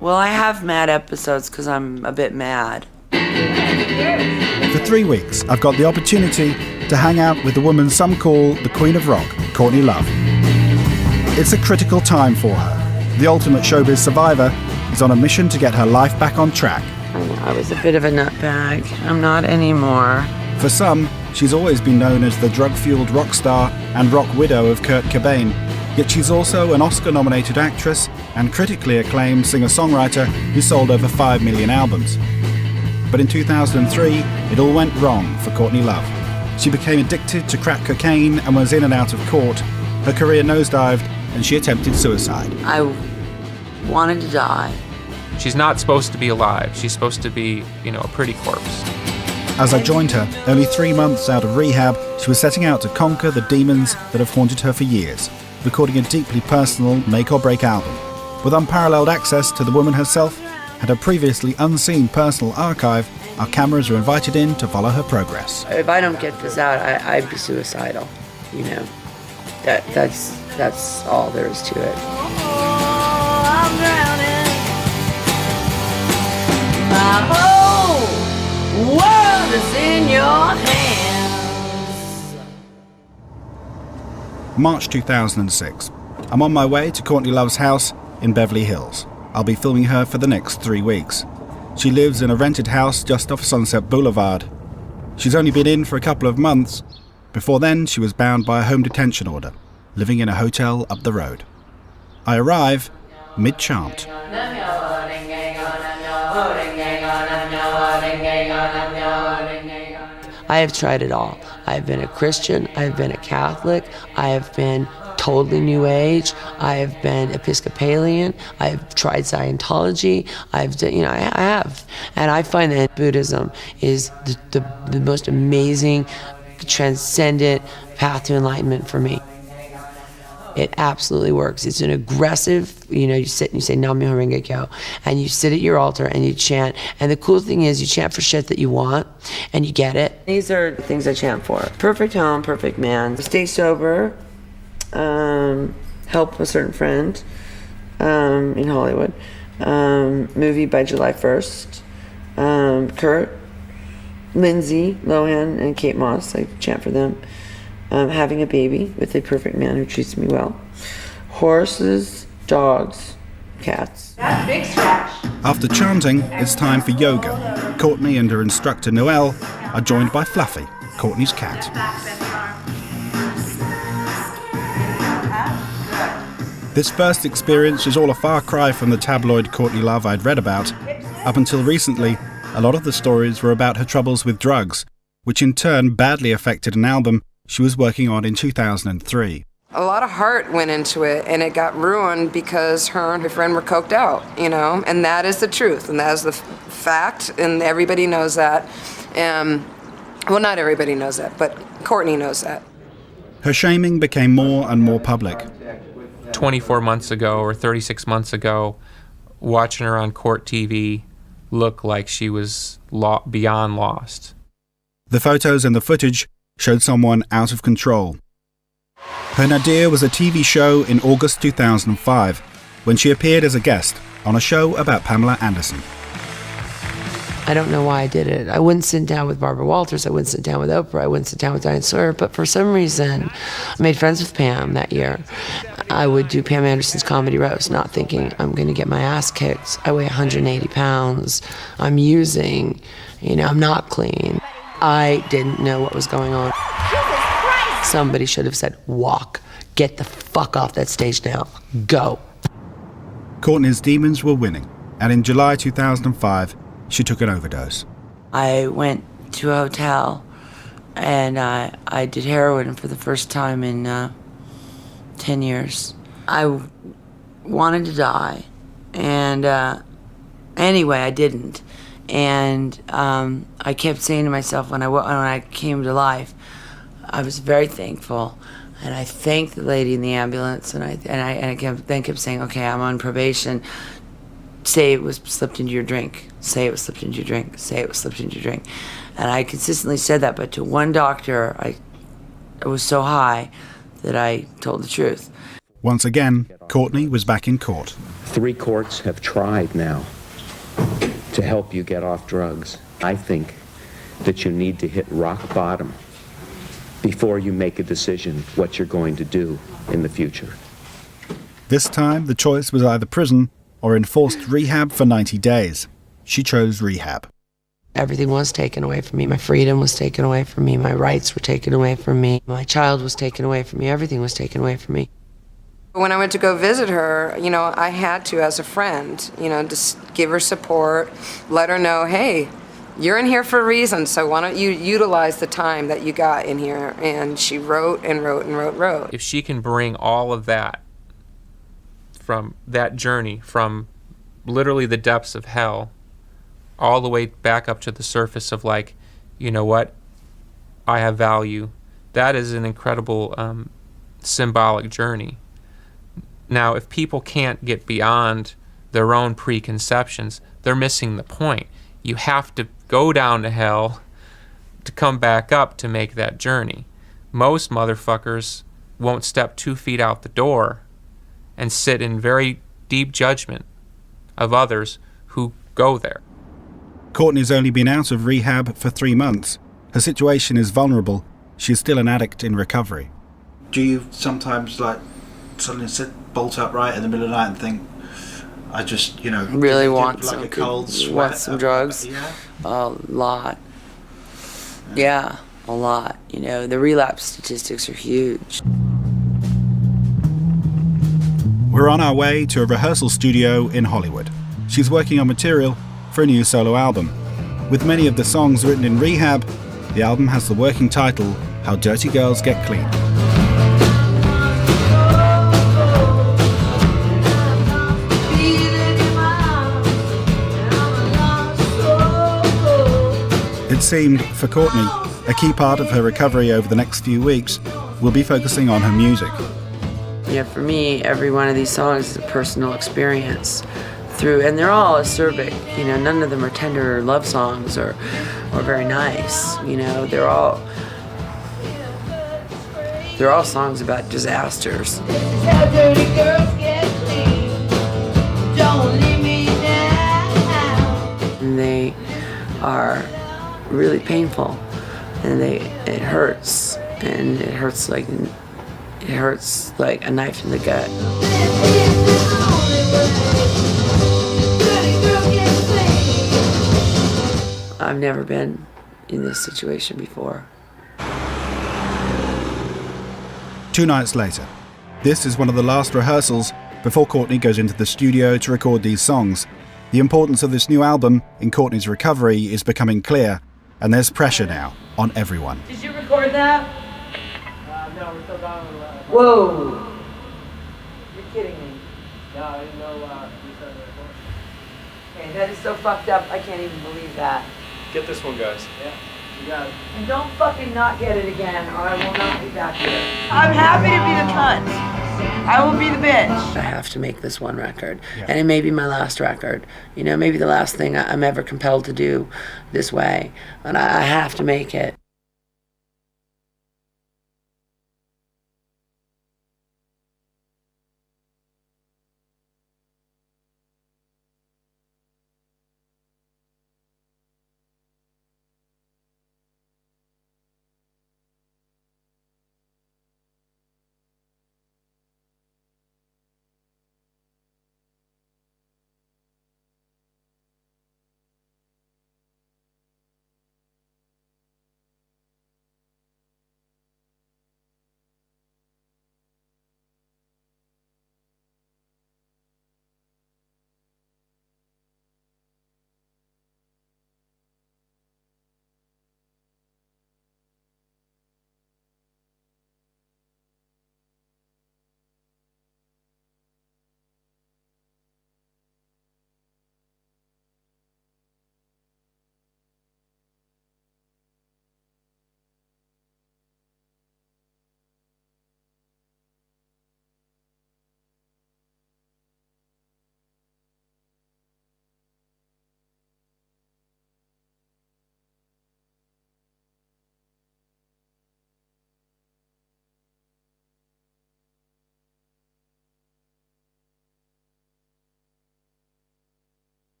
Well, I have mad episodes because I'm a bit mad. For 3 weeks, I've got the opportunity to hang out with the woman some call the Queen of Rock, Courtney Love. It's a critical time for her. The ultimate showbiz survivor is on a mission to get her life back on track. I was a bit of a nutbag. I'm not anymore. For some, she's always been known as the drug-fueled rock star and rock widow of Kurt Cobain. Yet she's also an Oscar-nominated actress and critically acclaimed singer-songwriter who sold over 5 million albums. But in 2003, it all went wrong for Courtney Love. She became addicted to crack cocaine and was in and out of court. Her career nosedived and she attempted suicide. I wanted to die. She's not supposed to be alive. She's supposed to be, a pretty corpse. As I joined her, only 3 months out of rehab, she was setting out to conquer the demons that have haunted her for years, recording a deeply personal make-or-break album. With unparalleled access to the woman herself and her previously unseen personal archive, our cameras are invited in to follow her progress. If I don't get this out, I'd be suicidal. That's all there is to it. I'm drowning. My whole world is in your hands. March 2006. I'm on my way to Courtney Love's house in Beverly Hills. I'll be filming her for the next 3 weeks. She lives in a rented house just off Sunset Boulevard. She's only been in for a couple of months. Before then, she was bound by a home detention order, living in a hotel up the road. I arrive mid-chant. I have tried it all. I've been a Christian, I've been a Catholic, I have been totally New Age, I have been Episcopalian, I have tried Scientology, I have. And I find that Buddhism is the most amazing, transcendent path to enlightenment for me. It absolutely works. It's an aggressive, you sit and you say Nam Myoho Renge Kyo, and you sit at your altar and you chant. And the cool thing is you chant for shit that you want and you get it. These are things I chant for. Perfect home, perfect man. Stay sober, help a certain friend in Hollywood, movie by July 1st, Kurt, Lindsay Lohan, and Kate Moss, I chant for them. Having a baby with a perfect man who treats me well. Horses, dogs, cats. That's a big scratch. After chanting, it's time for yoga. Courtney and her instructor Noelle are joined by Fluffy, Courtney's cat. This first experience is all a far cry from the tabloid Courtney Love I'd read about. Up until recently, a lot of the stories were about her troubles with drugs, which in turn badly affected an album she was working on in 2003. A lot of heart went into it, and it got ruined because her and her friend were coked out, and that is the truth, and that is the fact, and everybody knows that. Well, not everybody knows that, but Courtney knows that. Her shaming became more and more public. 24 months ago or 36 months ago, watching her on court TV looked like she was beyond lost. The photos and the footage showed someone out of control. Her nadir was a TV show in August 2005, when she appeared as a guest on a show about Pamela Anderson. I don't know why I did it. I wouldn't sit down with Barbara Walters, I wouldn't sit down with Oprah, I wouldn't sit down with Diane Sawyer, but for some reason, I made friends with Pam that year. I would do Pam Anderson's comedy roast, not thinking I'm gonna get my ass kicked. I weigh 180 pounds, I'm using, I'm not clean. I didn't know what was going on. Somebody should have said, walk, get the fuck off that stage now, go. Courtney's demons were winning, and in July 2005, she took an overdose. I went to a hotel and I did heroin for the first time in 10 years. I wanted to die, and anyway, I didn't. And I kept saying to myself when I came to life, I was very thankful, and I thanked the lady in the ambulance, and I kept saying, okay, I'm on probation. Say it was slipped into your drink. Say it was slipped into your drink. Say it was slipped into your drink. And I consistently said that, but to one doctor, I was so high that I told the truth. Once again, Courtney was back in court. 3 courts have tried now to help you get off drugs. I think that you need to hit rock bottom before you make a decision what you're going to do in the future. This time, the choice was either prison or enforced rehab for 90 days. She chose rehab. Everything was taken away from me. My freedom was taken away from me. My rights were taken away from me. My child was taken away from me. Everything was taken away from me. When I went to go visit her, I had to, as a friend, just give her support, let her know, hey, you're in here for a reason, so why don't you utilize the time that you got in here? And she wrote and wrote and wrote. If she can bring all of that from that journey, from literally the depths of hell, all the way back up to the surface of like, you know what, I have value, that is an incredible symbolic journey. Now, if people can't get beyond their own preconceptions, they're missing the point. You have to go down to hell to come back up to make that journey. Most motherfuckers won't step 2 feet out the door and sit in very deep judgment of others who go there. Courtney's only been out of rehab for 3 months. Her situation is vulnerable. She's still an addict in recovery. Do you sometimes suddenly bolt upright in the middle of the night and think, I just, Really want like some, a cold sweat? want some drugs? Yeah. A lot. Yeah, a lot. The relapse statistics are huge. We're on our way to a rehearsal studio in Hollywood. She's working on material for a new solo album. With many of the songs written in rehab, the album has the working title, How Dirty Girls Get Clean. It seemed, for Courtney, a key part of her recovery over the next few weeks will be focusing on her music. For me, every one of these songs is a personal experience and they're all acerbic. None of them are tender love songs or very nice. They're all songs about disasters. And they are really painful, and it hurts, and it hurts like a knife in the gut. I've never been in this situation before. 2 nights later, this is one of the last rehearsals before Courtney goes into the studio to record these songs. The importance of this new album in Courtney's recovery is becoming clear, and there's pressure now on everyone. Did you record that? No, we're still going with Whoa! You're kidding me. No, I didn't know we started recording. Okay, that is so fucked up. I can't even believe that. Get this one, guys. Yeah, you got it. And don't fucking not get it again, or I will not be back here. I'm happy to be the cunt. I will be the bitch. I have to make this one record, and it may be my last record. Maybe the last thing I'm ever compelled to do this way, and I have to make it.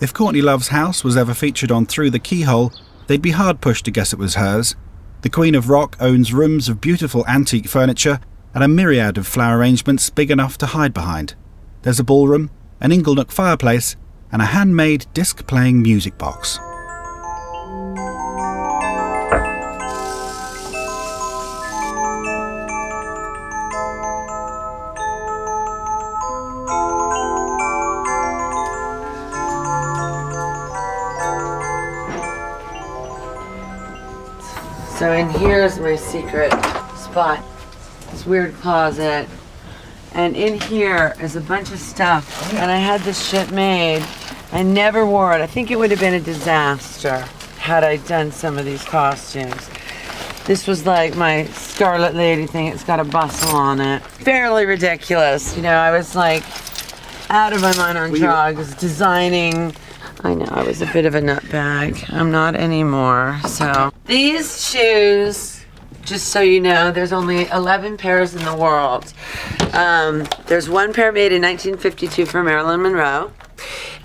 If Courtney Love's house was ever featured on Through the Keyhole, they'd be hard-pushed to guess it was hers. The Queen of Rock owns rooms of beautiful antique furniture and a myriad of flower arrangements big enough to hide behind. There's a ballroom, an inglenook fireplace, and a handmade disc-playing music box. So in here's my secret spot, this weird closet. And in here is a bunch of stuff. And I had this shit made. I never wore it. I think it would have been a disaster had I done some of these costumes. This was like my Scarlet Lady thing. It's got a bustle on it. Fairly ridiculous. You know, I was like out of my mind on drugs, designing. I know, I was a bit of a nutbag. I'm not anymore, so. These shoes, just so you know, there's only 11 pairs in the world. There's one pair made in 1952 for Marilyn Monroe.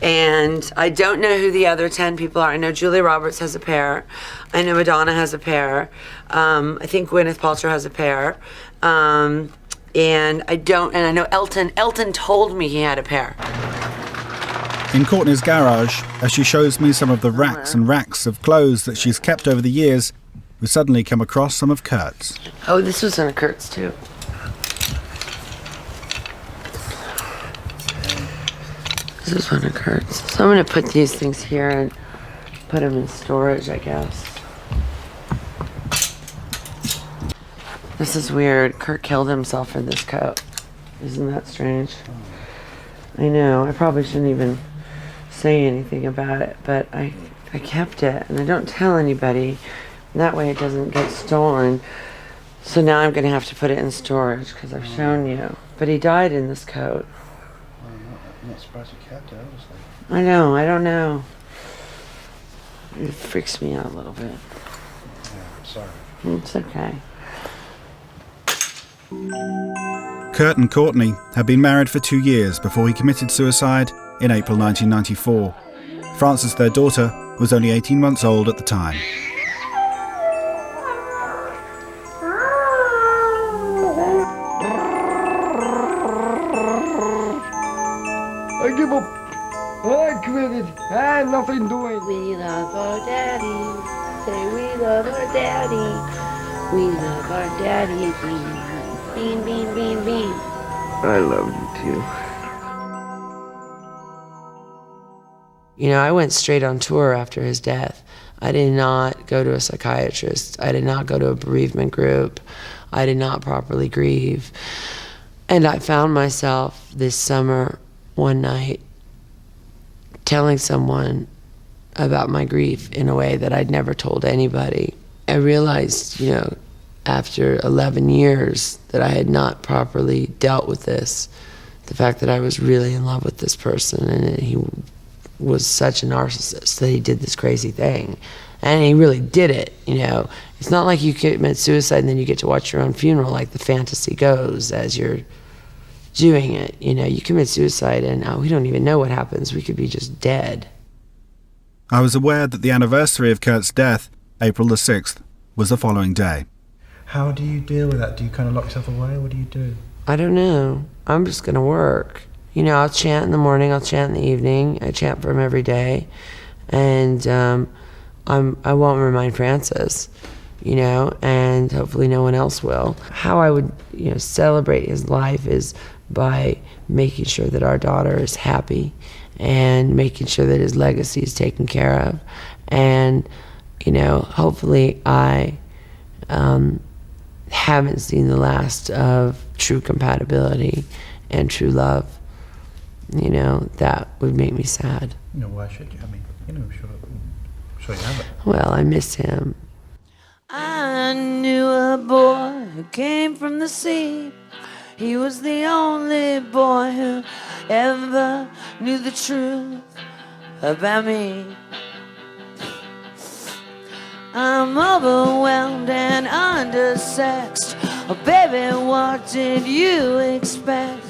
And I don't know who the other 10 people are. I know Julia Roberts has a pair. I know Madonna has a pair. I think Gwyneth Paltrow has a pair. And I know Elton told me he had a pair. In Courtney's garage, as she shows me some of the racks and racks of clothes that she's kept over the years, we suddenly come across some of Kurt's. Oh, this was one of Kurt's too. This is one of Kurt's. So I'm gonna put these things here and put them in storage, I guess. This is weird. Kurt killed himself for this coat. Isn't that strange? I know, I probably shouldn't even say anything about it, but I kept it and I don't tell anybody. That way it doesn't get stolen. So now I'm gonna have to put it in storage because I've shown you. But he died in this coat. I'm not surprised you kept it, honestly. I know, I don't know. It freaks me out a little bit. Yeah, I'm sorry. It's okay. Kurt and Courtney had been married for 2 years before he committed suicide in April 1994. Frances, their daughter, was only 18 months old at the time. I give up. I quit it. I had nothing doing. We love our daddy. Say we love our daddy. We love our daddy. Bean, bean, bean, bean. I love you too. You know, I went straight on tour after his death. I did not go to a psychiatrist. I did not go to a bereavement group. I did not properly grieve. And I found myself this summer, one night, telling someone about my grief in a way that I'd never told anybody. I realized, you know, after 11 years that I had not properly dealt with this. The fact that I was really in love with this person and he was such a narcissist that he did this crazy thing. And he really did it, you know. It's not like you commit suicide and then you get to watch your own funeral like the fantasy goes as you're doing it. You know, you commit suicide and we don't even know what happens. We could be just dead. I was aware that the anniversary of Kurt's death, April the 6th, was the following day. How do you deal with that? Do you kind of lock yourself away? What do you do? I don't know. I'm just gonna work. You know, I'll chant in the morning, I'll chant in the evening. I chant for him every day. And I won't remind Frances, you know, and hopefully no one else will. How I would, you know, celebrate his life is by making sure that our daughter is happy and making sure that his legacy is taken care of. And, you know, hopefully I haven't seen the last of true compatibility and true love. You know, that would make me sad. You know, why should you? I mean, you know, sure you have it. Well, I miss him. I knew a boy who came from the sea. He was the only boy who ever knew the truth about me. I'm overwhelmed and undersexed. Oh, baby, what did you expect?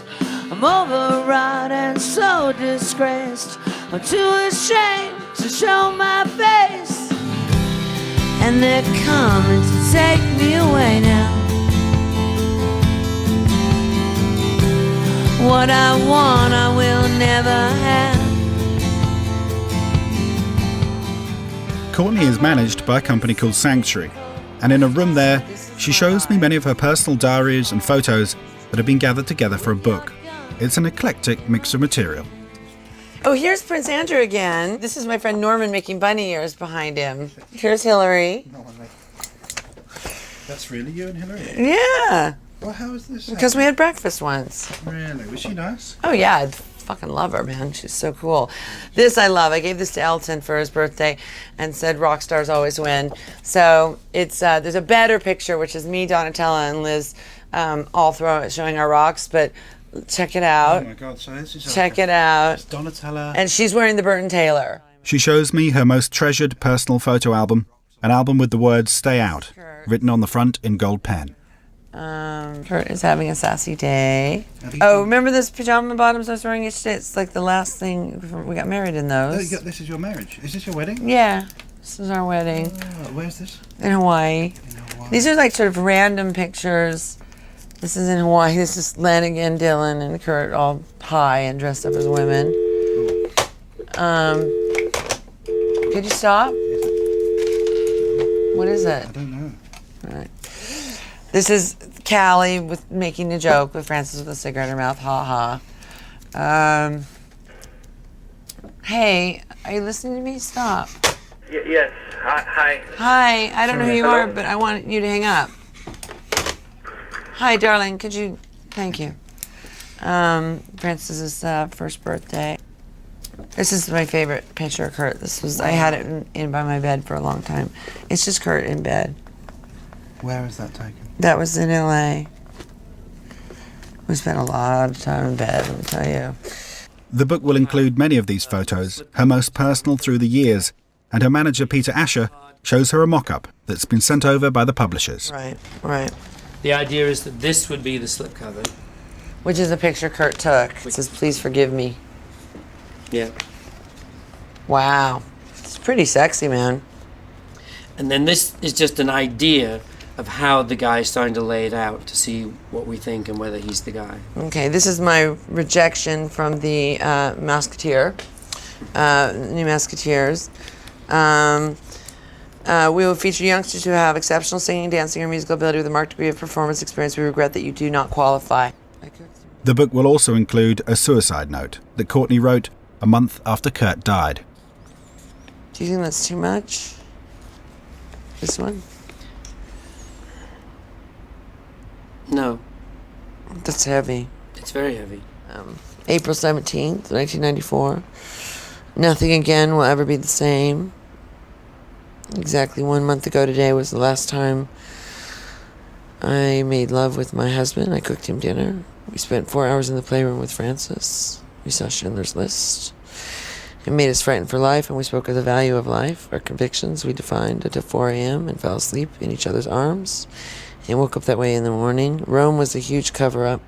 I'm overwrought and so disgraced. or too ashamed to show my face. And they're coming to take me away now. What I want, I will never have. Courtney is managed by a company called Sanctuary, and in a room there, she shows me many of her personal diaries and photos that have been gathered together for a book. It's an eclectic mix of material. Oh, here's Prince Andrew again. This is my friend Norman making bunny ears behind him. Here's Hillary. That's really you and Hillary? Yeah. Well, how is this? Because we had breakfast once. Really? Was she nice? Oh yeah, I fucking love her, man. She's so cool. This I love. I gave this to Elton for his birthday and said rock stars always win. So it's there's a better picture, which is me, Donatella, and Liz all showing our rocks, but check it out. Oh my God, so this is Check it out. It's Donatella. And she's wearing the Burton Taylor. She shows me her most treasured personal photo album, an album with the words "Stay Out" written on the front in gold pen. Kurt is having a sassy day. Oh, remember those pajama bottoms I was wearing each day? It's like the last thing before we got married in those. This is your marriage. Is this your wedding? Yeah, this is our wedding. Where's this? In Hawaii. These are like sort of random pictures. This is in Hawaii. This is Lanigan, Dylan, and Kurt all high and dressed up as women. Could you stop? What is it? I don't know. All right. This is Callie with making a joke with Frances with a cigarette in her mouth. Ha ha. Hey, are you listening to me? Stop. Yes. Hi. Hi. I don't know who you Hello? are, but I want you to hang up. Hi, darling. Could you? Thank you. Frances's first birthday. This is my favorite picture of Kurt. I had it in by my bed for a long time. It's just Kurt in bed. Where is that taken? That was in LA. We spent a lot of time in bed, let me tell you. The book will include many of these photos, her most personal through the years, and her manager Peter Asher shows her a mock-up that's been sent over by the publishers. Right. The idea is that this would be the slipcover. Which is a picture Kurt took. It says, "Please forgive me." Yeah. Wow. It's pretty sexy, man. And then this is just an idea of how the guy's starting to lay it out to see what we think and whether he's the guy. Okay, this is my rejection from the Musketeer, New Musketeers. We will feature youngsters who have exceptional singing, dancing, or musical ability with a marked degree of performance experience. We regret that you do not qualify. The book will also include a suicide note that Courtney wrote a month after Kurt died. Do you think that's too much? This one? No. That's heavy. It's very heavy. April 17th, 1994. Nothing again will ever be the same. Exactly 1 month ago today was the last time I made love with my husband. I cooked him dinner. We spent 4 hours in the playroom with Frances. We saw Schindler's List. It made us frightened for life, and we spoke of the value of life, our convictions we defined until 4 a.m. and fell asleep in each other's arms and woke up that way in the morning. Rome was a huge cover-up,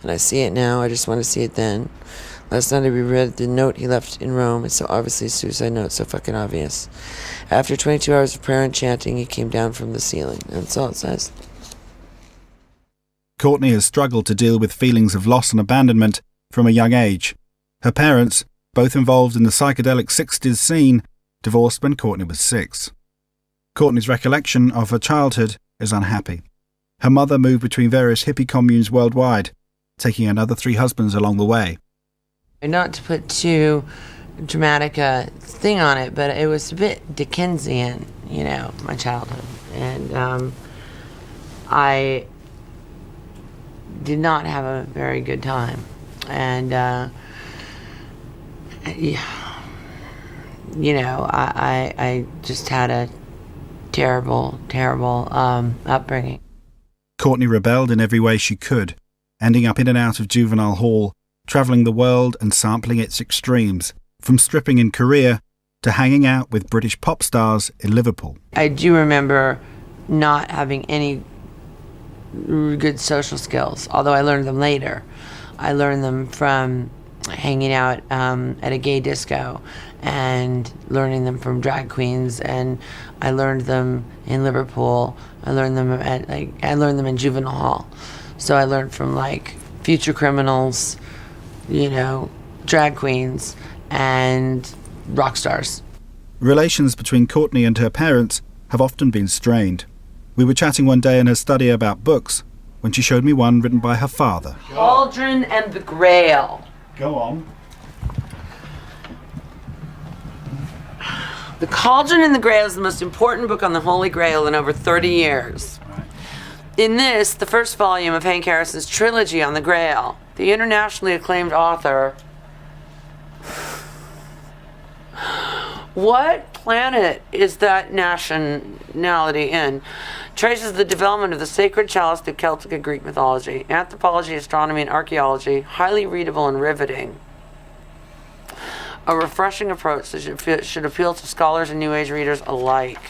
and I see it now. I just want to see it then. Last night I reread the note he left in Rome. It's so obviously a suicide note, so fucking obvious. After 22 hours of prayer and chanting, he came down from the ceiling. And that's all it says. Courtney has struggled to deal with feelings of loss and abandonment from a young age. Her parents, both involved in the psychedelic 60s scene, divorced when Courtney was 6. Courtney's recollection of her childhood is unhappy. Her mother moved between various hippie communes worldwide, taking another 3 husbands along the way. Not to put too dramatic a thing on it, but it was a bit Dickensian, my childhood. And I did not have a very good time. And, I just had a terrible upbringing. Courtney rebelled in every way she could, ending up in and out of juvenile hall, travelling the world and sampling its extremes, from stripping in Korea to hanging out with British pop stars in Liverpool. I do remember not having any good social skills, although I learned them later. I learned them from hanging out at a gay disco and learning them from drag queens, and I learned them in Liverpool. I learned them in juvenile hall. So I learned from like future criminals, drag queens, and rock stars. Relations between Courtney and her parents have often been strained. We were chatting one day in her study about books when she showed me one written by her father. Cauldron and the Grail. Go on. The Cauldron and the Grail is the most important book on the Holy Grail in over 30 years. In this, the first volume of Hank Harrison's trilogy on the Grail, the internationally acclaimed author... What planet is that nationality in? Traces the development of the sacred chalice through Celtic and Greek mythology, anthropology, astronomy, and archaeology, highly readable and riveting. A refreshing approach that should appeal to scholars and New Age readers alike.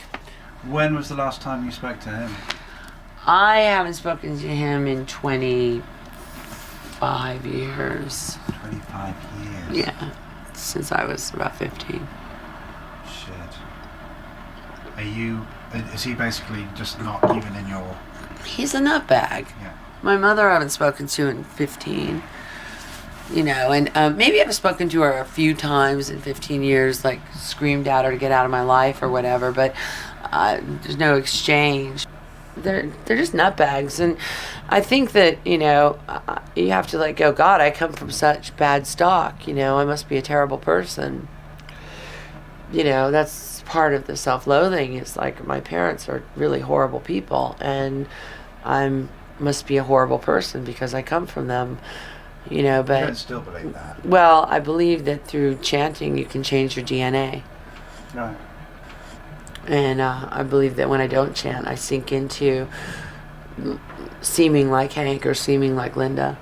When was the last time you spoke to him? I haven't spoken to him in 25 years. 25 years? Yeah, since I was about 15. Shit. Is he basically just not even in your... He's a nutbag. Yeah. My mother I haven't spoken to in 15. And maybe I've spoken to her a few times in 15 years, like screamed at her to get out of my life or whatever, but there's no exchange. They're just nutbags, and I think that, you have to go, God, I come from such bad stock, I must be a terrible person. That's part of the self-loathing, is like, my parents are really horrible people, and I must be a horrible person because I come from them. But You don't still believe that? Well, I believe that through chanting you can change your DNA. Right. And I believe that when I don't chant, I sink into seeming like Hank or seeming like Linda.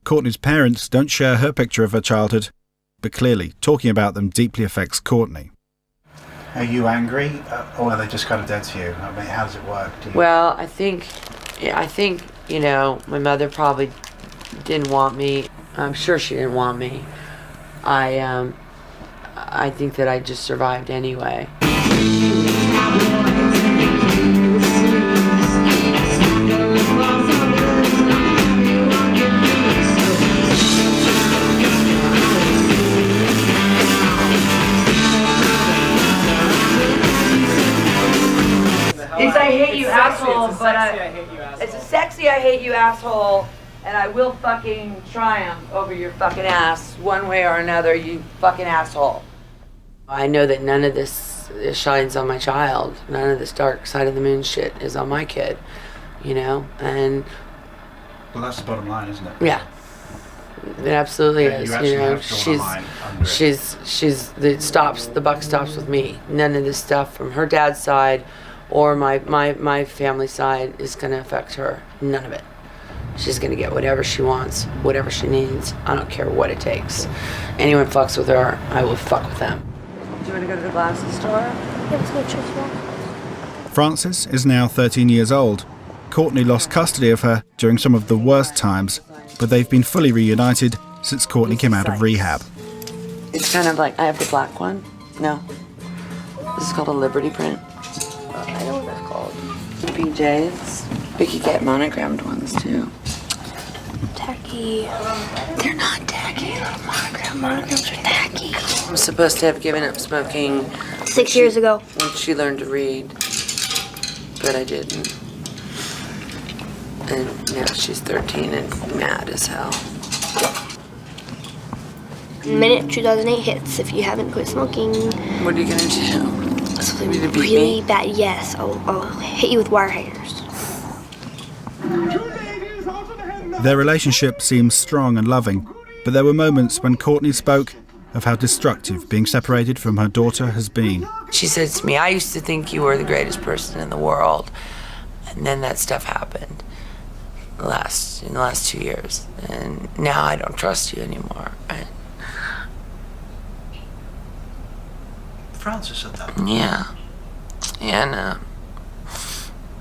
Courtney's parents don't share her picture of her childhood, but clearly talking about them deeply affects Courtney. Are you angry, or are they just kind of dead to you? I mean, how does it work? Well, I think, my mother probably didn't want me. I'm sure she didn't want me. I think that I just survived anyway. It's I hate you asshole, but it's a sexy I hate you asshole, and I will fucking triumph over your fucking ass one way or another, you fucking asshole. I know that none of this shines on my child. None of this dark side of the moon shit is on my kid, and... Well, that's the bottom line, isn't it? Yeah. It absolutely Yeah, is. you actually have drawn a line under it. The buck stops with me. None of this stuff from her dad's side or my family side is going to affect her. None of it. She's going to get whatever she wants, whatever she needs. I don't care what it takes. Anyone fucks with her, I will fuck with them. Do you want to go to the glasses store? Yeah, let's go check it out. Frances is now 13 years old. Courtney lost custody of her during some of the worst times, but they've been fully reunited since Courtney came out of rehab. It's kind of like, I have the black one. No. This is called a Liberty print. I know what that's called. PJs. We could get monogrammed ones too. Tacky. They're not tacky. Monograms are tacky. I'm supposed to have given up smoking 6 years ago. when she learned to read, but I didn't. And now she's 13 and mad as hell. Minute 2008 hits if you haven't quit smoking. What are you gonna do? Something You to beat really me? bad. Yes, I'll hit you with wire hangers. Their relationship seems strong and loving, but there were moments when Courtney spoke of how destructive being separated from her daughter has been. She said to me, I used to think you were the greatest person in the world. And then that stuff happened in the last 2 years. And now I don't trust you anymore. Frances said that. Yeah. And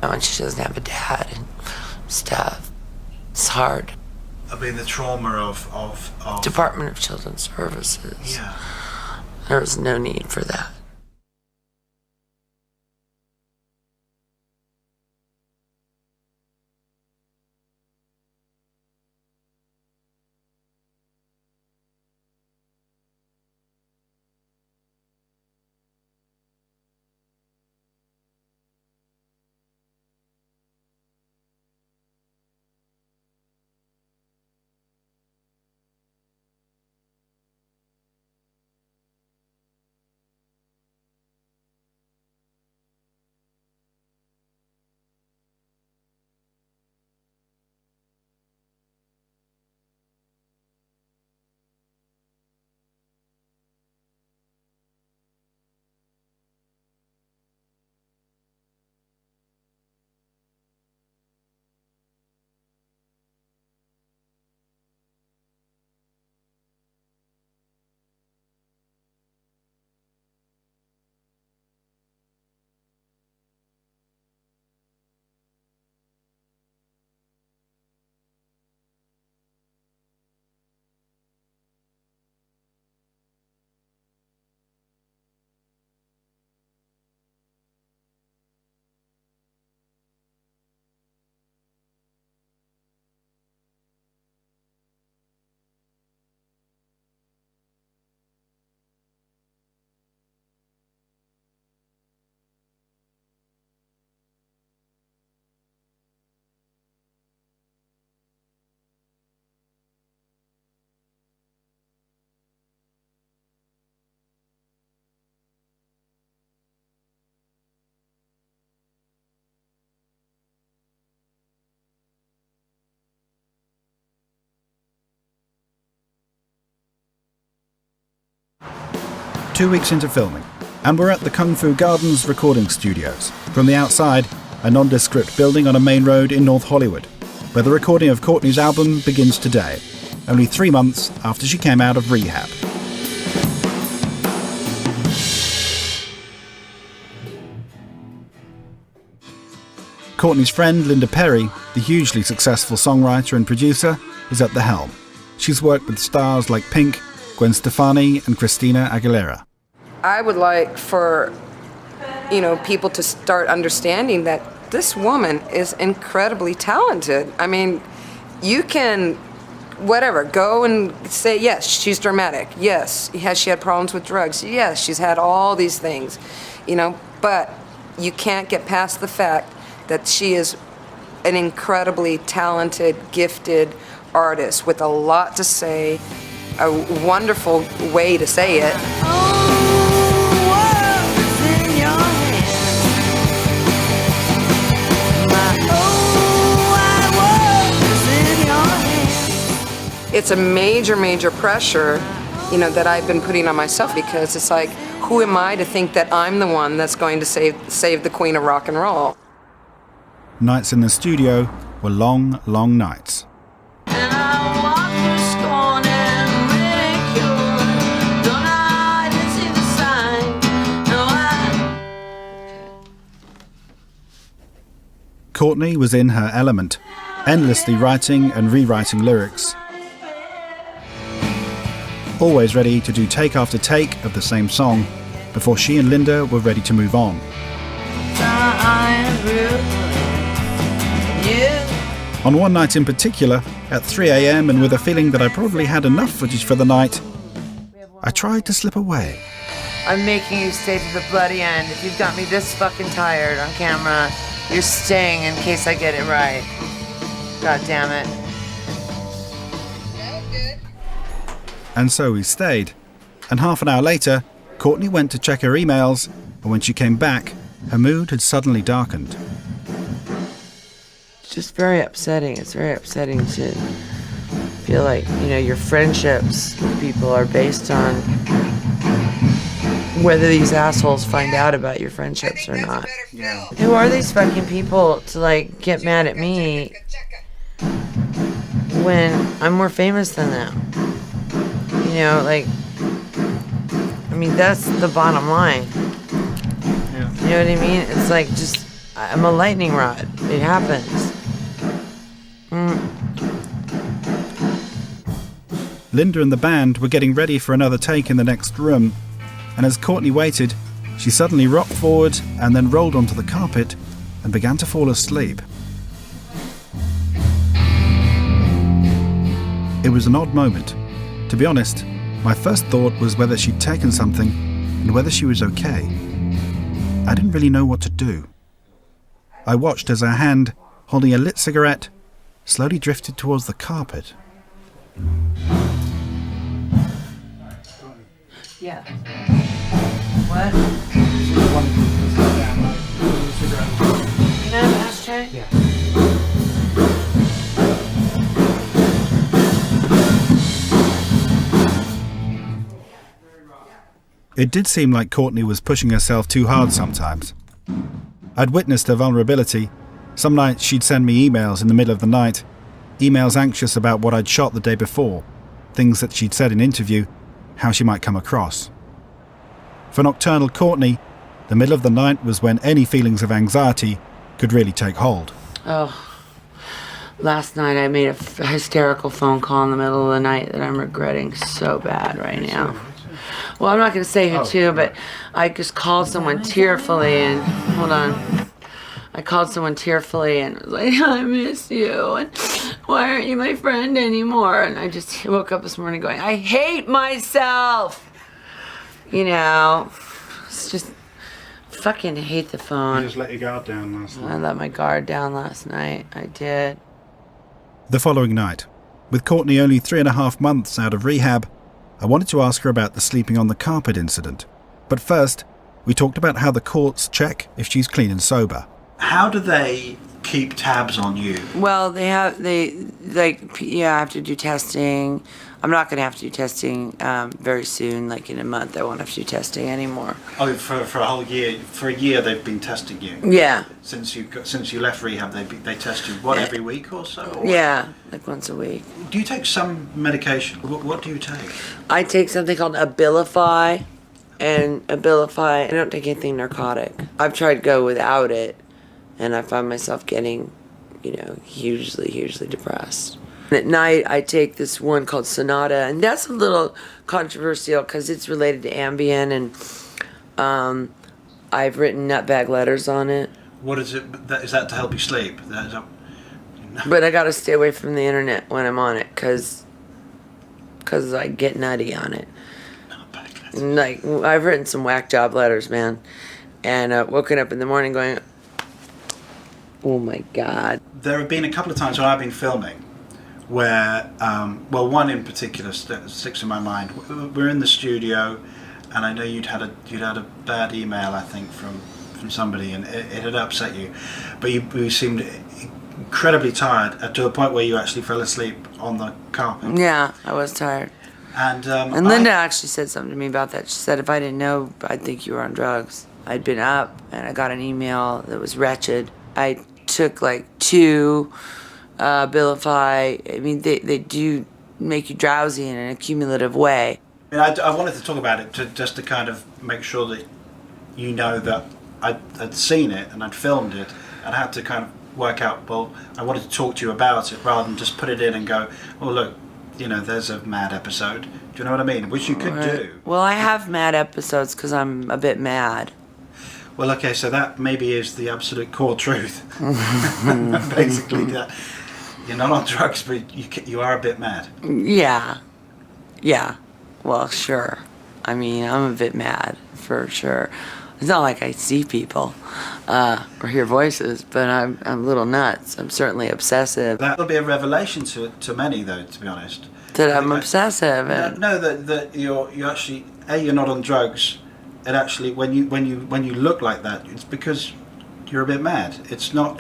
when she doesn't have a dad and stuff, it's hard. I mean, the trauma of Department of Children's Services. Yeah. There was no need for that. 2 weeks into filming, and we're at the Kung Fu Gardens recording studios. From the outside, a nondescript building on a main road in North Hollywood, where the recording of Courtney's album begins today, only 3 months after she came out of rehab. Courtney's friend Linda Perry, the hugely successful songwriter and producer, is at the helm. She's worked with stars like Pink, Gwen Stefani and Christina Aguilera. I would like for, people to start understanding that this woman is incredibly talented. I mean, you can, go and say, yes, she's dramatic. Yes, has she had problems with drugs? Yes, she's had all these things, but you can't get past the fact that she is an incredibly talented, gifted artist with a lot to say, a wonderful way to say it. It's a major, major pressure, that I've been putting on myself, because it's like, who am I to think that I'm the one that's going to save the queen of rock and roll? Nights in the studio were long, long nights. Courtney was in her element, endlessly writing and rewriting lyrics. Always ready to do take after take of the same song before she and Linda were ready to move on. On one night in particular, at 3 a.m. and with a feeling that I probably had enough footage for the night, I tried to slip away. I'm making you stay to the bloody end. If you've got me this fucking tired on camera, you're staying in case I get it right. God damn it. And so we stayed. And half an hour later, Courtney went to check her emails, and when she came back, her mood had suddenly darkened. It's just very upsetting. It's very upsetting to feel like, your friendships with people are based on whether these assholes find out about your friendships or not. Yeah. Who are these fucking people to, get mad at me when I'm more famous than them? That's the bottom line. Yeah. You know what I mean? It's like, I'm a lightning rod. It happens. Linda and the band were getting ready for another take in the next room, and as Courtney waited, she suddenly rocked forward and then rolled onto the carpet and began to fall asleep. It was an odd moment. To be honest, my first thought was whether she'd taken something and whether she was okay. I didn't really know what to do. I watched as her hand, holding a lit cigarette, slowly drifted towards the carpet. Yeah. What? Can I have an ashtray? Yeah. It did seem like Courtney was pushing herself too hard sometimes. I'd witnessed her vulnerability. Some nights she'd send me emails in the middle of the night, emails anxious about what I'd shot the day before, things that she'd said in interview, how she might come across. For Nocturnal Courtney, the middle of the night was when any feelings of anxiety could really take hold. Oh, last night I made a hysterical phone call in the middle of the night that I'm regretting so bad right now. Well, I'm not going to say who to, but I just called someone tearfully and, hold on. I called someone tearfully and was like, I miss you, and why aren't you my friend anymore? And I just woke up this morning going, I hate myself. You know, it's just fucking hate the phone. You just let your guard down last night. I let my guard down last night. I did. The following night, with Courtney only 3.5 months out of rehab, I wanted to ask her about the sleeping on the carpet incident. But first, we talked about how the courts check if she's clean and sober. How do they keep tabs on you? Well, I have to do testing. I'm not going to have to do testing very soon, like in a month. I won't have to do testing anymore. Oh, for a whole year? For a year they've been testing you? Yeah. Since you left rehab, they test you, what, every week or so? Or yeah, like once a week. Do you take some medication? What do you take? I take something called Abilify, and Abilify, I don't take anything narcotic. I've tried to go without it, and I find myself getting, hugely depressed. At night, I take this one called Sonata, and that's a little controversial because it's related to Ambien, and I've written nutbag letters on it. What is it? Is that to help you sleep? But I got to stay away from the internet when I'm on it because I get nutty on it. Like, I've written some whack job letters, man, and woken up in the morning going, oh my God. There have been a couple of times when I've been filming where, one in particular sticks in my mind. We're in the studio, and I know you'd had a bad email, I think, from somebody, and it had upset you, but you seemed incredibly tired to a point where you actually fell asleep on the carpet. Yeah, I was tired. And Linda actually said something to me about that. She said if I didn't know, I'd think you were on drugs. I'd been up, and I got an email that was wretched. I took like 2 Abilify. I mean, they do make you drowsy in an accumulative way. I wanted to talk about it just to kind of make sure that you know that I'd seen it and I'd filmed it and had to kind of work out, well, I wanted to talk to you about it rather than just put it in and go, oh, look, there's a mad episode. Do you know what I mean? Which you could do. Well, I have mad episodes because I'm a bit mad. Well, okay, so that maybe is the absolute core truth. Basically, that you're not on drugs, but you are a bit mad. Yeah. Well, sure. I mean, I'm a bit mad, for sure. It's not like I see people or hear voices, but I'm a little nuts. I'm certainly obsessive. That'll be a revelation to many, though, to be honest. That I'm obsessive. No, that you're actually you're not on drugs, and actually when you look like that, it's because you're a bit mad. It's not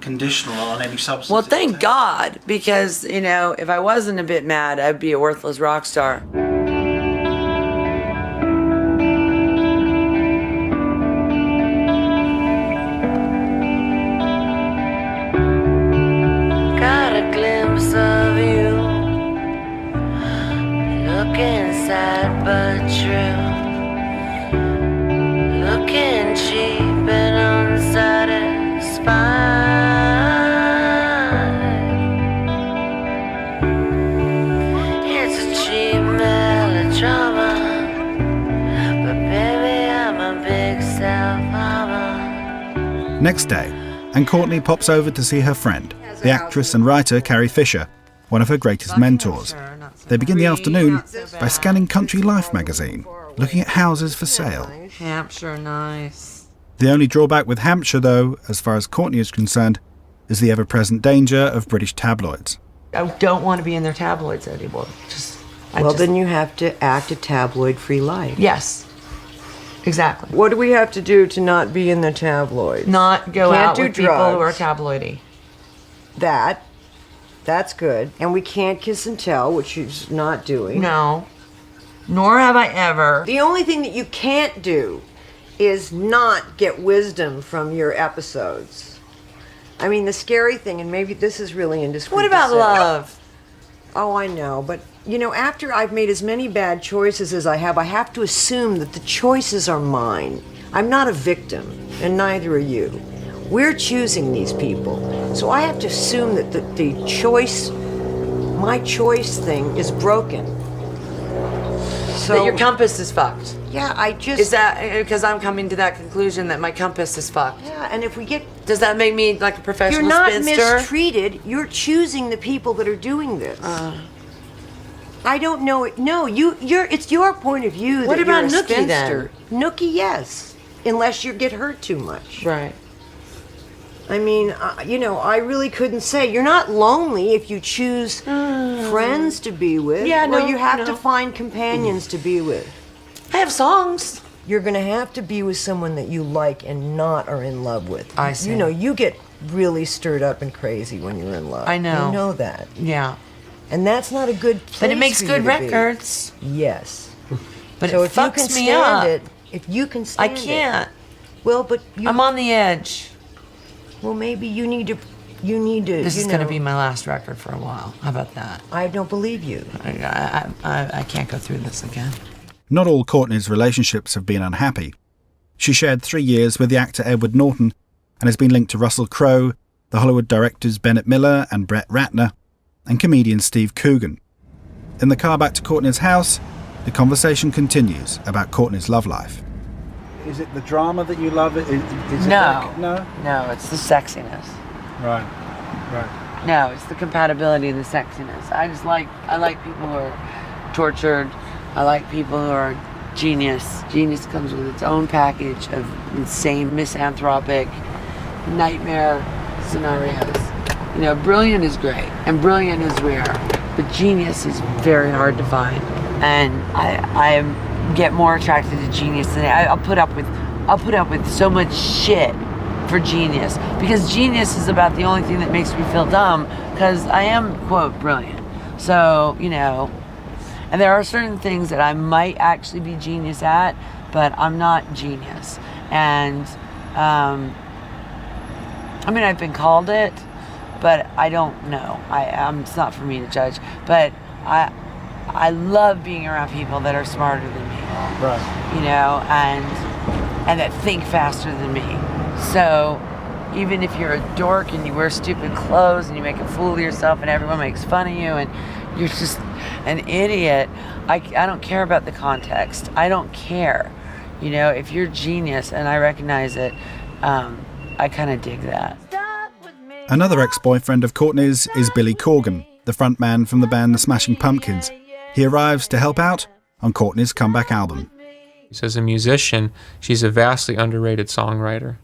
conditional on any substance. Well, thank God, because if I wasn't a bit mad, I'd be a worthless rock star. Got a glimpse of you, looking sad but true, looking cheap and unsatisfied. Next day, and Courtney pops over to see her friend, the actress and writer Carrie Fisher, one of her greatest mentors. They begin the afternoon by scanning Country Life magazine, looking at houses for sale. Hampshire, nice. The only drawback with Hampshire, though, as far as Courtney is concerned, is the ever-present danger of British tabloids. I don't want to be in their tabloids anymore. Then you have to act a tabloid-free life. Yes. Exactly. What do we have to do to not be in the tabloids? Not go Can't out do with people who are drugs. tabloidy. That's good. And we can't kiss and tell, which she's not doing. No. Nor have I ever. The only thing that you can't do is not get wisdom from your episodes. I mean, the scary thing, and maybe this is really indiscreet. What about to say. love? Oh, I know, but after I've made as many bad choices as I have to assume that the choices are mine. I'm not a victim, and neither are you. We're choosing these people. So I have to assume that the choice, my choice thing is broken. So That your compass is fucked. Yeah, Is that because I'm coming to that conclusion that my compass is fucked? Yeah, and if we get... Does that make me like a professional You're not spinster? mistreated. You're choosing the people that are doing this. I don't know it. No, it's your point of view. What that about you're a Nookie, then? spinster. Nookie, yes, unless you get hurt too much. Right. I mean, I really couldn't say. You're not lonely if you choose friends to be with. Yeah, no, you have no. to find companions to be with. I have songs. You're gonna have to be with someone that you like and not are in love with. I see. You get really stirred up and crazy when you're in love. I know. You know that. Yeah. And that's not a good place But it makes for good you to be. records. Yes. But so it if you fucks can me stand up. it, if you can stand I it. can't. Well, but I'm on the edge. Well, maybe you need to. This is going to be my last record for a while. How about that? I don't believe you. I can't go through this again. Not all Courtney's relationships have been unhappy. She shared 3 years with the actor Edward Norton and has been linked to Russell Crowe, the Hollywood directors Bennett Miller and Brett Ratner, and comedian Steve Coogan. In the car back to Courtney's house, the conversation continues about Courtney's love life. Is it the drama that you love? Is it No. no? No, it's the sexiness. Right. No, it's the compatibility and the sexiness. I like people who are tortured. I like people who are genius. Genius comes with its own package of insane, misanthropic, nightmare scenarios. Brilliant is great, and brilliant is rare, but genius is very hard to find. And I get more attracted to genius than I'll put up with so much shit for genius, because genius is about the only thing that makes me feel dumb, because I am, quote, brilliant. So, and there are certain things that I might actually be genius at, but I'm not genius. And I've been called it, but I don't know. It's not for me to judge. But I love being around people that are smarter than me. Right. And that think faster than me. So even if you're a dork and you wear stupid clothes and you make a fool of yourself and everyone makes fun of you and you're just an idiot, I don't care about the context. I don't care. If you're genius and I recognize it, I kind of dig that. Another ex-boyfriend of Courtney's is Billy Corgan, the frontman from the band The Smashing Pumpkins. He arrives to help out on Courtney's comeback album. As a musician, she's a vastly underrated songwriter.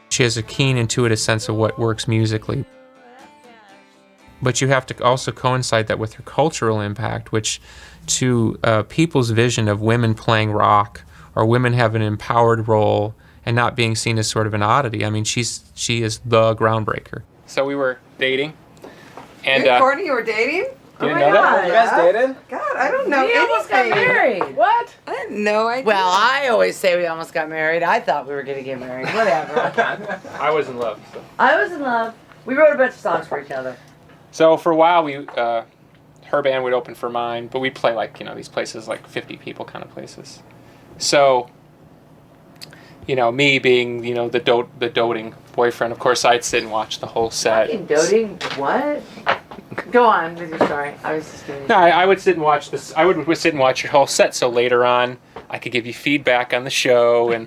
She has a keen, intuitive sense of what works musically. But you have to also coincide that with her cultural impact, which to people's vision of women playing rock or women having an empowered role and not being seen as sort of an oddity. I mean, she is the groundbreaker. So we were dating. And You and Courtney, you were dating? You didn't know that? You guys dated? God, I don't know We almost got anything. married. What? I had no idea. Well, I always say we almost got married. I thought we were going to get married. Whatever. I was in love. So. I was in love. We wrote a bunch of songs for each other. So for a while, her band would open for mine, but we'd play these places like 50 people kind of places. So, me being, the doting boyfriend, of course, I'd sit and watch the whole set. Fucking doting? What? Go on with your story. I was just kidding. No, I would sit and watch this. I would sit and watch your whole set, so later on, I could give you feedback on the show, and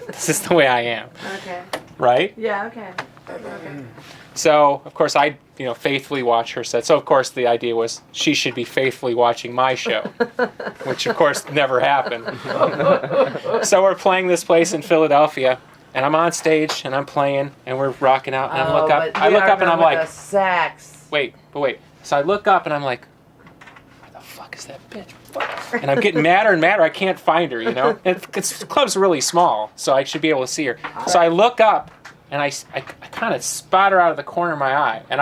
this is the way I am. Okay. right? Yeah, okay. So, of course, I, faithfully watch her set. So, of course, the idea was she should be faithfully watching my show, which, of course, never happened. So we're playing this place in Philadelphia, and I'm on stage, and I'm playing, and we're rocking out, and I look up, and I'm like, sax. wait. So I look up, and I'm like, where the fuck is that bitch? And I'm getting madder and madder. I can't find her, the club's really small, so I should be able to see her. So I look up, and I kind of spot her out of the corner of my eye, and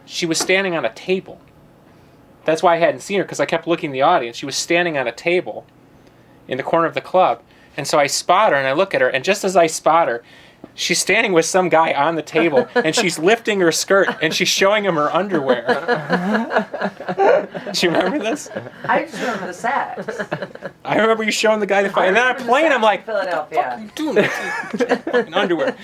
she was standing on a table. That's why I hadn't seen her, because I kept looking in the audience. She was standing on a table in the corner of the club, and so I spot her, and I look at her, and just as I spot her, she's standing with some guy on the table, and she's lifting her skirt, and she's showing him her underwear. Do you remember this? I just remember the sax. I remember you showing the guy the fight, and then I'm playing, I'm like, Philadelphia. what are you doing with your fucking underwear?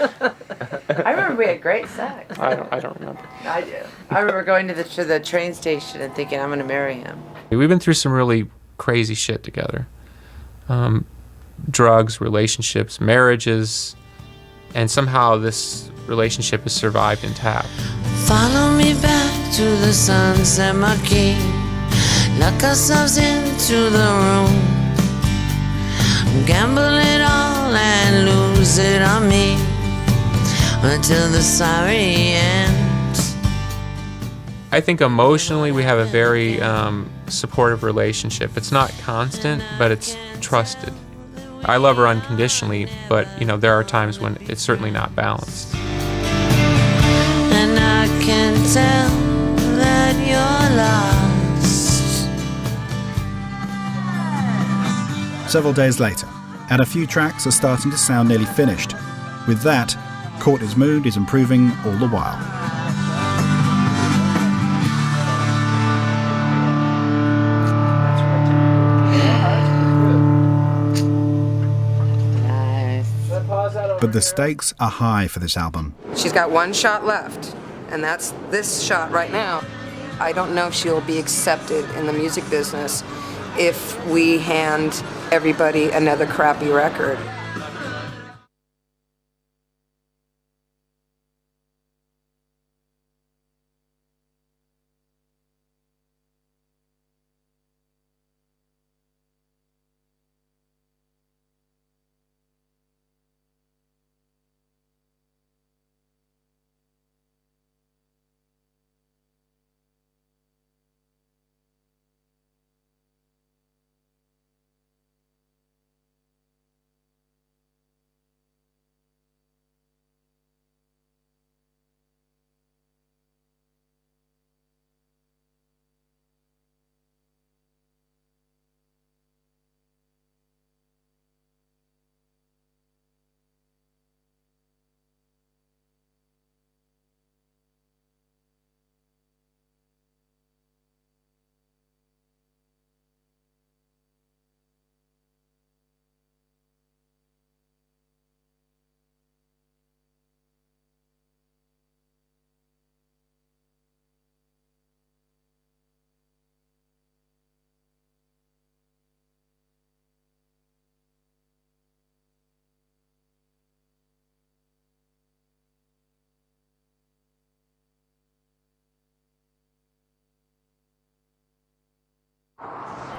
I remember we had great sex. I don't remember. I do. I remember going to the train station and thinking, I'm going to marry him. We've been through some really crazy shit together. Drugs, relationships, marriages, and somehow this relationship has survived intact. Follow me back to the sunset, my king. Lock ourselves into the room. Gamble it all and lose it on me until the sorry ends. I think emotionally we have a very supportive relationship. It's not constant, but it's trusted. I love her unconditionally, but there are times when it's certainly not balanced. And I can tell that you're lost. Several days later, and a few tracks are starting to sound nearly finished. With that, Courtney's mood is improving all the while. But the stakes are high for this album. She's got one shot left, and that's this shot right now. I don't know if she'll be accepted in the music business if we hand everybody another crappy record.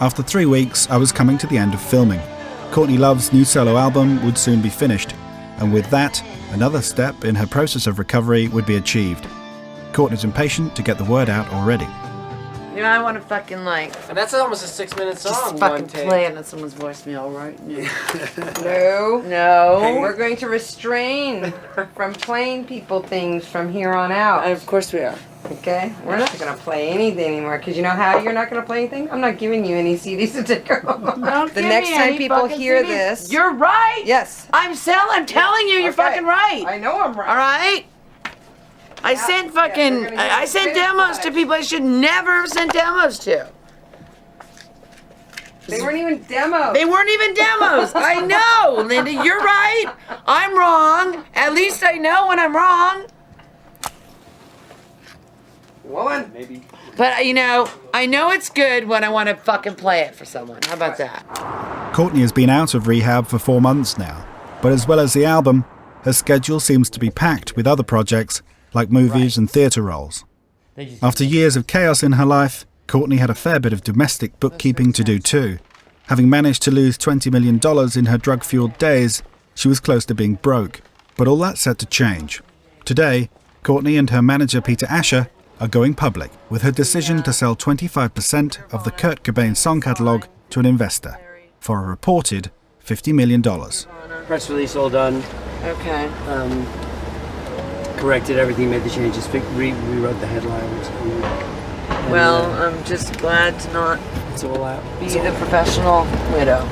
After 3 weeks, I was coming to the end of filming. Courtney Love's new solo album would soon be finished, and with that, another step in her process of recovery would be achieved. Courtney's impatient to get the word out already. I want to fucking And that's almost a 6-minute song. just fucking play it on someone's voicemail right now. No. We're going to restrain from playing people things from here on out. And of course we are. Okay? We're not going to play anything anymore, because you know how you're not going to play anything? I'm not giving you any CDs to take home. The next time people hear this... You're right! Yes. I'm telling you, you're fucking right. I know I'm right. All right? I sent I sent demos to people I should never have sent demos to. They weren't even demos. They weren't even demos. I know, Linda, you're right. I'm wrong. At least I know when I'm wrong. Woman. Maybe. But, I know it's good when I want to fucking play it for someone. How about that? Courtney has been out of rehab for 4 months now, but as well as the album, her schedule seems to be packed with other projects like movies and theatre roles. After years of chaos in her life, Courtney had a fair bit of domestic bookkeeping to do too. Having managed to lose $20 million in her drug-fueled days, she was close to being broke. But all that's set to change. Today, Courtney and her manager Peter Asher are going public with her decision to sell 25% of the Kurt Cobain song catalogue to an investor for a reported $50 million. Press release all done. Okay. Corrected everything, made the changes, rewrote the headlines. Well, I'm just glad to not it's all out. be the professional widow.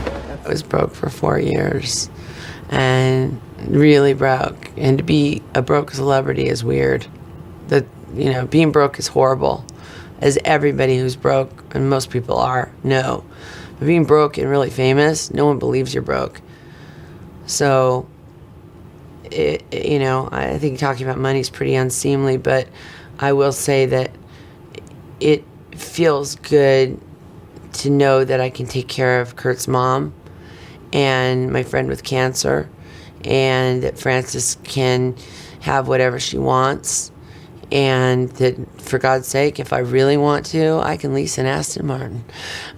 I was broke for 4 years and really broke. And to be a broke celebrity is weird. Being broke is horrible, as everybody who's broke, and most people are, know. But being broke and really famous, no one believes you're broke. So, I think talking about money is pretty unseemly, but I will say that it feels good to know that I can take care of Kurt's mom and my friend with cancer, and that Frances can have whatever she wants, and that, for God's sake, if I really want to, I can lease an Aston Martin.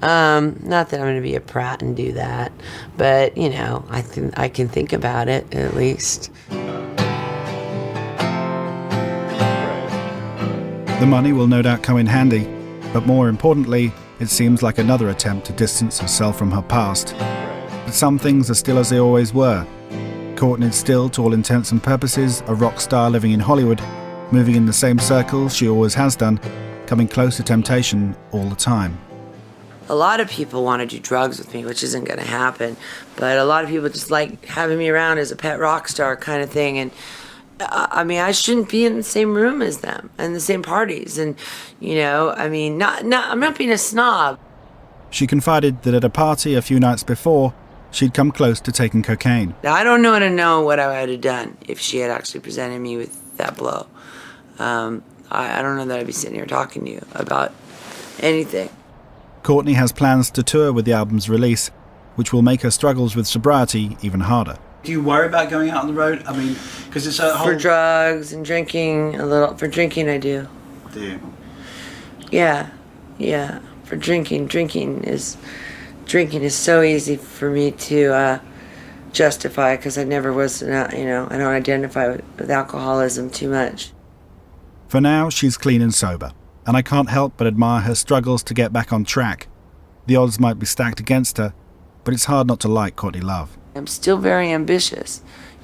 Not that I'm going to be a prat and do that, but, I can think about it, at least. The money will no doubt come in handy, but more importantly, it seems like another attempt to distance herself from her past. But some things are still as they always were. Courtney's still, to all intents and purposes, a rock star living in Hollywood, moving in the same circles she always has done, coming close to temptation all the time. A lot of people want to do drugs with me, which isn't going to happen, but a lot of people just like having me around as a pet rock star kind of thing, and I shouldn't be in the same room as them and the same parties, and I'm not being a snob. She confided that at a party a few nights before, she'd come close to taking cocaine. I don't know what I would have done if she had actually presented me with that blow. I don't know that I'd be sitting here talking to you about anything. Courtney has plans to tour with the album's release, which will make her struggles with sobriety even harder. Do you worry about going out on the road? I mean, because it's a whole... For drugs and drinking, a little. For drinking, I do. Do you? Yeah. For drinking is so easy for me to justify, because I never was, I don't identify with alcoholism too much. For now, she's clean and sober, and I can't help but admire her struggles to get back on track. The odds might be stacked against her, but it's hard not to like Courtney Love. I'm still very ambitious.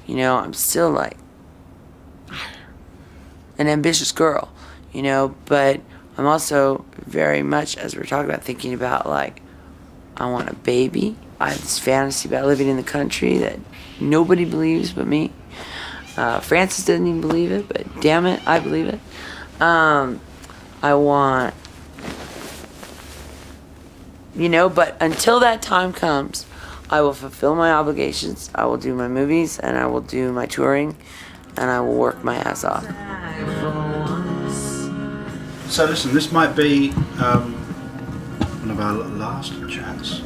I'm still like an ambitious girl, but I'm also very much, as we're talking about, thinking about, like, I want a baby. I have this fantasy about living in the country that nobody believes but me. Frances doesn't even believe it, but damn it, I believe it. I want, but until that time comes, I will fulfill my obligations. I will do my movies, and I will do my touring, and I will work my ass off. So listen, this might be one of our last chats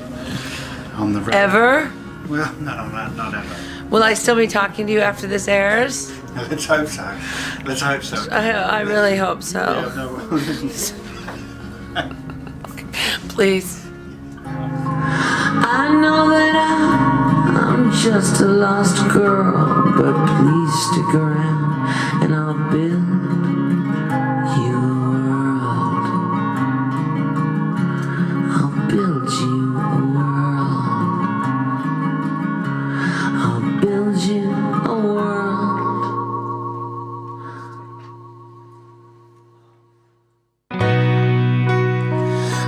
on the road. Ever? Well, no, not ever. Will I still be talking to you after this airs? Let's hope so. I really hope so. Yeah, no. Please. I know that I'm just a lost girl, but please stick around and I'll build you a world. I'll build you a world. I'll build you a world.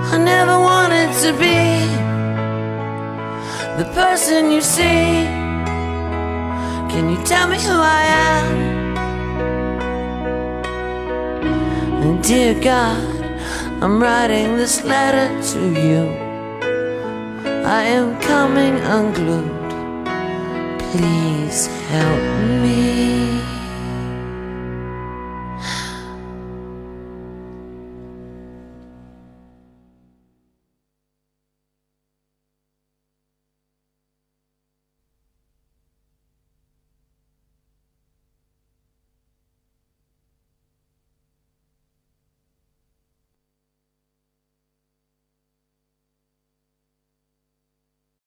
I never wanted to be the person you see. Can you tell me who I am? And dear God, I'm writing this letter to you. I am coming unglued. Please help me.